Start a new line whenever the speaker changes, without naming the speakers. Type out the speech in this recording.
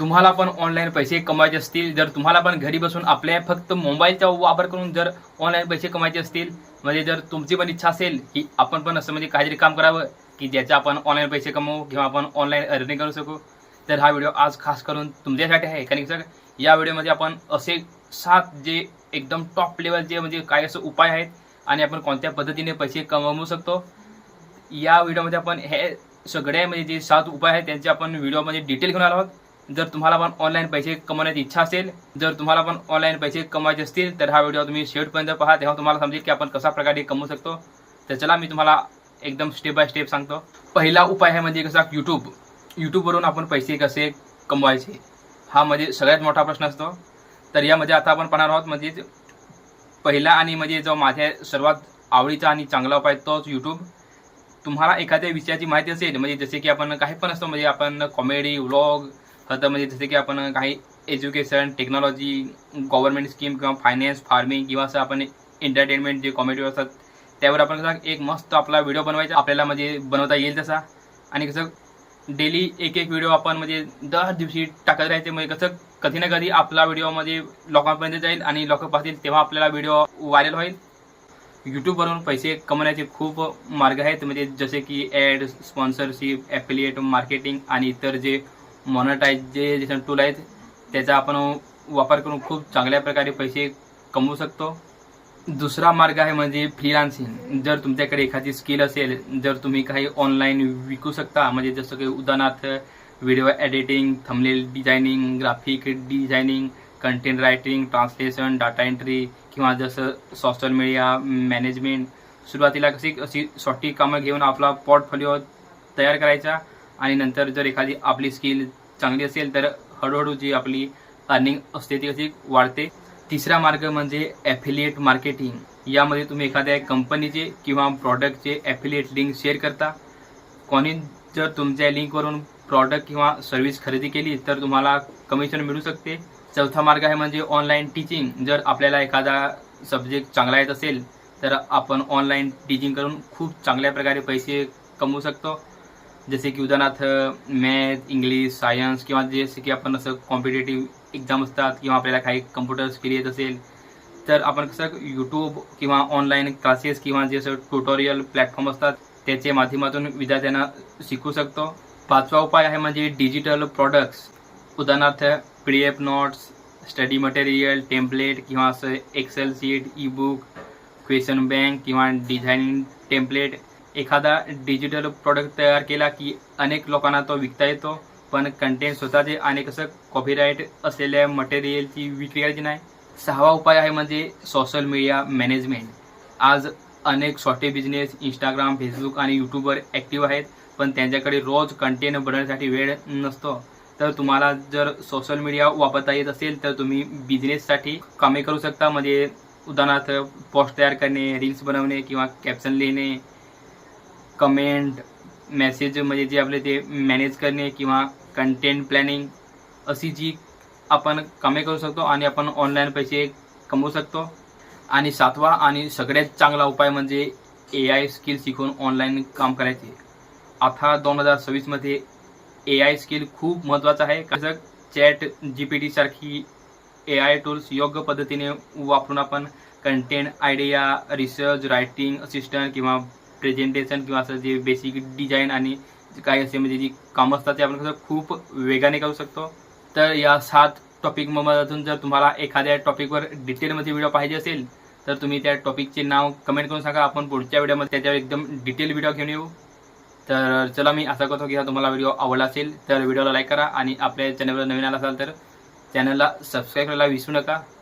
तुम्हाला पण ऑनलाईन पैसे कमवायचे असतील, जर तुम्हाला पण घरी बसून आपल्या फक्त मोबाईलचा वापर करून जर ऑनलाईन पैसे कमवायचे असतील, म्हणजे जर तुमची पण इच्छा असेल की आपण पण असं म्हणजे काहीतरी काम करावं की ज्याचं आपण ऑनलाईन पैसे कमवू किंवा आपण ऑनलाईन अर्निंग करू शकू, तर हा व्हिडिओ आज खास करून तुमच्यासाठी आहे. कारण की या व्हिडिओमध्ये आपण असे 7 जे एकदम टॉप लेवलचे म्हणजे काय असं उपाय आहेत आणि आपण कोणत्या पद्धतीने पैसे कमवू शकतो, या व्हिडिओमध्ये आपण हे सगळे म्हणजे जे 7 उपाय आहेत त्यांचे आपण व्हिडिओमध्ये डिटेल घेऊन आलो आहोत. जर तुम्हाला पण ऑनलाईन पैसे कमवण्याची इच्छा असेल, जर तुम्हाला पण ऑनलाईन पैसे कमवायचे असतील, तर हा व्हिडिओ तुम्ही शेवटपर्यंत पहा, तेव्हा तुम्हाला समजेल की आपण कशा प्रकारे कमवू शकतो. तर चला मी तुम्हाला एकदम स्टेप बाय स्टेप सांगतो. पहिला उपाय आहे म्हणजे कसा यूट्यूबवरून आपण पैसे कसे कमवायचे, हा म्हणजे सगळ्यात मोठा प्रश्न असतो. तर यामध्ये आता आपण पाहणार आहोत म्हणजे पहिला आणि म्हणजे जो माझ्या सर्वात आवडीचा आणि चांगला उपाय तोच यूट्यूब. तुम्हाला एखाद्या विषयाची माहिती असेल, म्हणजे जसे की आपण काही पण असतो, म्हणजे आपण कॉमेडी व्लॉग, आता म्हणजे जसे की आपण काही एज्युकेशन, टेक्नॉलॉजी, गव्हर्नमेंट स्कीम किंवा फायनान्स, फार्मिंग किंवा असं आपण एंटरटेनमेंट जे कॉमेडी असतात त्यावर आपण कसं एक मस्त आपला व्हिडिओ बनवायचा, आपल्याला म्हणजे बनवता येईल तसा. आणि कसं डेली एक व्हिडिओ आपण म्हणजे दर दिवशी टाकत राहायचे, म्हणजे कसं कधी ना कधी आपला व्हिडिओ म्हणजे लोकांपर्यंत जाईल आणि लोक पाहतील, तेव्हा आपल्याला व्हिडिओ व्हायरल होईल. यूट्यूबवरून पैसे कमवण्याचे खूप मार्ग आहेत, म्हणजे जसे की ॲड, स्पॉन्सरशिप, ॲफिलिएट मार्केटिंग आणि इतर जे मॉनेटायझेशन टूल आहेत त्याचा आपण वापर करून खूप चांगल्या प्रकारे पैसे कमवू शकतो. दुसरा मार्ग आहे म्हणजे फ्रीलान्सिंग. जर तुमच्याकडे एखादी स्किल असेल, जर तुम्ही काही ऑनलाईन विकू शकता, म्हणजे जसं की उदाहरणार्थ video editing, thumbnail designing, graphic designing, content writing, translation, data entry किंवा जसं सोशल मीडिया मॅनेजमेंट. सुरुवातीला अशी छोटी कामं घेऊन आपला पोर्टफोलिओ तयार करायचा आणि नंतर जर एखादी आपली स्किल चांगली असेल तर हळूहळू जी आपली अर्निंग असते ती कशी वाढते. तिसरा मार्ग म्हणजे ॲफिलिएट मार्केटिंग. यामध्ये तुम्ही एखाद्या कंपनीचे किंवा प्रॉडक्टचे ॲफिलिएट लिंक शेअर करता. कोणी जर तुमच्या लिंकवरून प्रॉडक्ट किंवा सर्व्हिस खरेदी केली तर तुम्हाला कमिशन मिळू शकते. चौथा मार्ग आहे म्हणजे ऑनलाईन टीचिंग. जर आपल्याला एखादा सब्जेक्ट चांगला येत असेल तर आपण ऑनलाईन टीचिंग करून खूप चांगल्या प्रकारे पैसे कमवू शकतो. जसे की उदाहरणार्थ मॅथ, इंग्लिश, सायन्स किंवा जसे की आपण असं कॉम्पिटेटिव्ह एक्झाम असतात किंवा आपल्याला काही कम्प्युटर स्किल येत असेल तर आपण कसं यूट्यूब किंवा ऑनलाईन क्लासेस किंवा जे असं ट्युटोरियल प्लॅटफॉर्म असतात त्याच्या माध्यमातून विद्यार्थ्यांना शिकू शकतो. पाचवा उपाय आहे म्हणजे डिजिटल प्रॉडक्ट्स. उदाहरणार्थ PDF notes, study material, template किंवा असं excel sheet, e book, question bank किंवा डिझायनिंग टेम्पलेट. एखादा डिजिटल प्रॉडक्ट तयार केला की अनेक लोकांना तो विकता येतो, पण कंटेंट स्वतःचे आणि कसं कॉपीराईट असलेल्या मटेरियलची विक्री करायची नाही. सहावा उपाय आहे म्हणजे सोशल मीडिया मॅनेजमेंट. आज अनेक छोटे बिझनेस इंस्टाग्राम, फेसबुक आणि यूट्यूबवर ॲक्टिव्ह आहेत, पण त्यांच्याकडे रोज कंटेंट बनवण्यासाठी वेळ नसतो. तर तुम्हाला जर सोशल मीडिया वापरता येत असेल तर तुम्ही बिझनेससाठी कामे करू शकता. म्हणजे उदाहरणार्थ पोस्ट तयार करणे, रील्स बनवणे किंवा कॅप्शन लिहिणे, कमेंट, मेसेज म्हणजे जे आपले ते मॅनेज करणे किंवा कंटेंट प्लॅनिंग, अशी जी आपण कामे करू शकतो आणि आपण ऑनलाईन पैसे कमवू शकतो. आणि सातवा आणि सगळ्यात चांगला उपाय म्हणजे AI स्किल शिकून ऑनलाईन काम करायचे. आता 2026मध्ये AI स्किल खूप महत्त्वाचं आहे. कसं चॅट GPT सारखी AI टूल्स योग्य पद्धतीने वापरून आपण content idea, research, writing assistant किंवा प्रेझेंटेशन किंवा असं जे बेसिक डिझाईन आणि काही असे म्हणजे जी कामं असतात ते आपण कसं खूप वेगाने करू शकतो. तर या 7 टॉपिकमधून जर तुम्हाला एखाद्या टॉपिकवर डिटेलमध्ये व्हिडिओ पाहिजे असेल तर तुम्ही त्या टॉपिकचे नाव कमेंट करून सांगा. आपण पुढच्या व्हिडिओमध्ये त्याच्यावर एकदम डिटेल व्हिडिओ घेऊन येऊ. तर चला मी आशा करतो की हा तुम्हाला व्हिडिओ आवडला असेल तर व्हिडिओला लाईक करा आणि आपल्या चॅनलवर नवीन आला असाल तर चॅनलला सबस्क्राईब करायला विसरू नका.